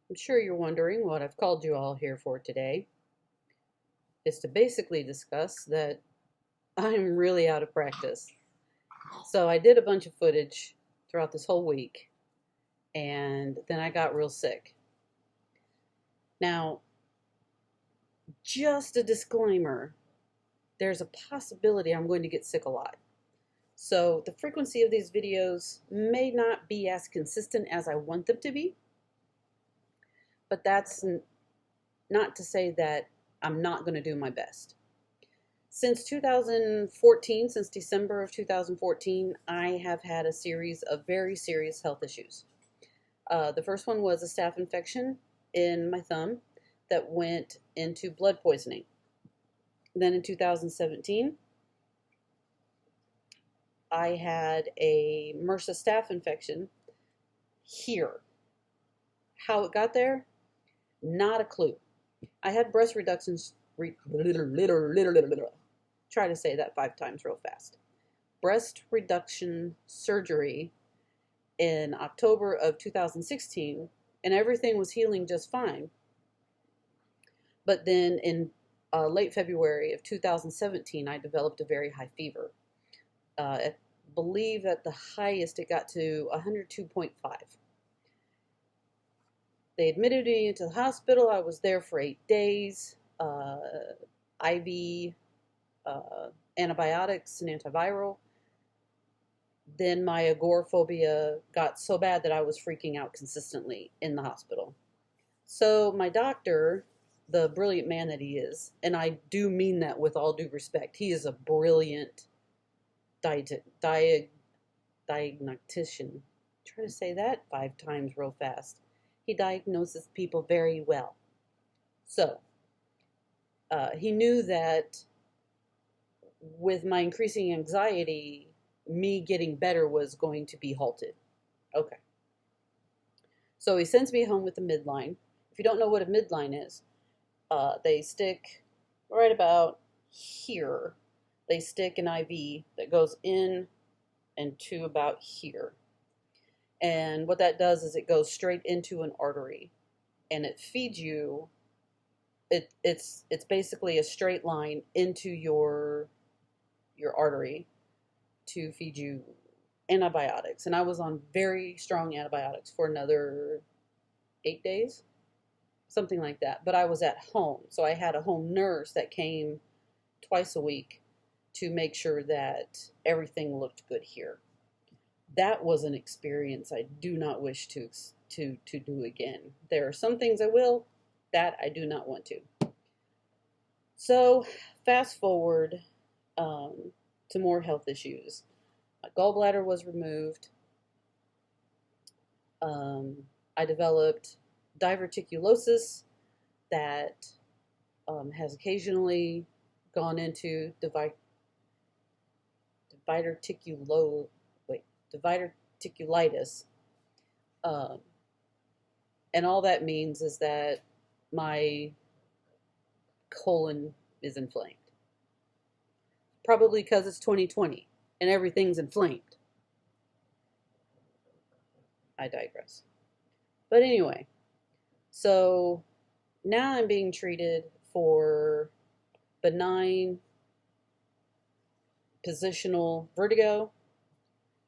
I'm sure you're wondering what I've called you all here for today is to basically discuss that I'm really out of practice. So I did a bunch of footage throughout this whole week, and then I got real sick. Now, just a disclaimer, there's a possibility I'm going to get sick a lot. So the frequency of these videos may not be as consistent as I want them to be, but that's not to say that I'm not going to do my best. Since 2014, since December of 2014, I have had a series of very serious health issues. The first one was a staph infection in my thumb that went into blood poisoning. Then in 2017, I had a MRSA staph infection here. How it got there? Not a clue. I had breast reductions. Try to say that 5 times real fast. Breast reduction surgery in October of 2016, and everything was healing just fine. But then in late February of 2017, I developed a very high fever. I believe at the highest it got to 102.5. They admitted me into the hospital. I was there for 8 days. IV antibiotics and antiviral. Then my agoraphobia got so bad that I was freaking out consistently in the hospital. So my doctor, the brilliant man that he is, and I do mean that with all due respect, he is a brilliant diagnostician. Try to say that 5 times real fast. He diagnoses people very well. So he knew that with my increasing anxiety, me getting better was going to be halted. Okay. So he sends me home with a midline. If you don't know what a midline is, they stick right about here. They stick an IV that goes in and to about here. And what that does is it goes straight into an artery, and it feeds you. It's basically a straight line into your artery to feed you antibiotics. And I was on very strong antibiotics for another 8 days, something like that. But I was at home, so I had a home nurse that came twice a week to make sure that everything looked good here. That was an experience I do not wish to do again. There are some things I will, that I do not want to. So fast forward to more health issues. My gallbladder was removed. I developed diverticulosis that has occasionally gone into diverticulitis. And all that means is that my colon is inflamed. Probably because it's 2020 and everything's inflamed. I digress. But anyway, so now I'm being treated for benign positional vertigo.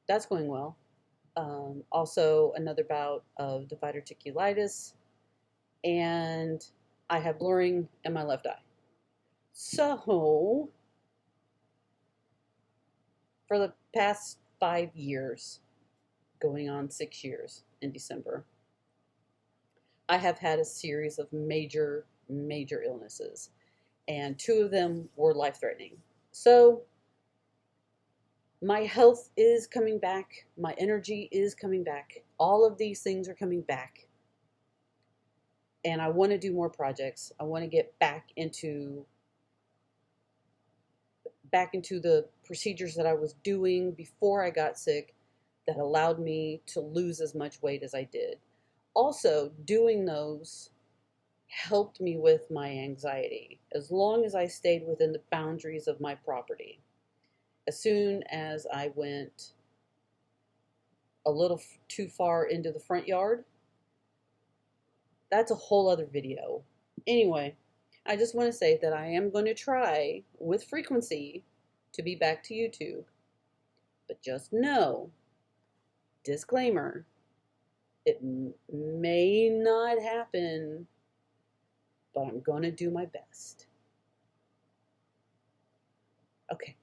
That's going well. Also, another bout of diverticulitis, and I have blurring in my left eye. So, for the past 5 years, going on 6 years in December, I have had a series of major illnesses, and 2 of them were life-threatening. So, my health is coming back. My energy is coming back. All of these things are coming back. And I want to do more projects. I want to get back into the procedures that I was doing before I got sick that allowed me to lose as much weight as I did. Also, doing those helped me with my anxiety as long as I stayed within the boundaries of my property. As soon as I went a little too far into the front yard, that's a whole other video. Anyway, I just want to say that I am going to try with frequency to be back to YouTube. But just know, disclaimer, it may not happen, but I'm going to do my best. Okay.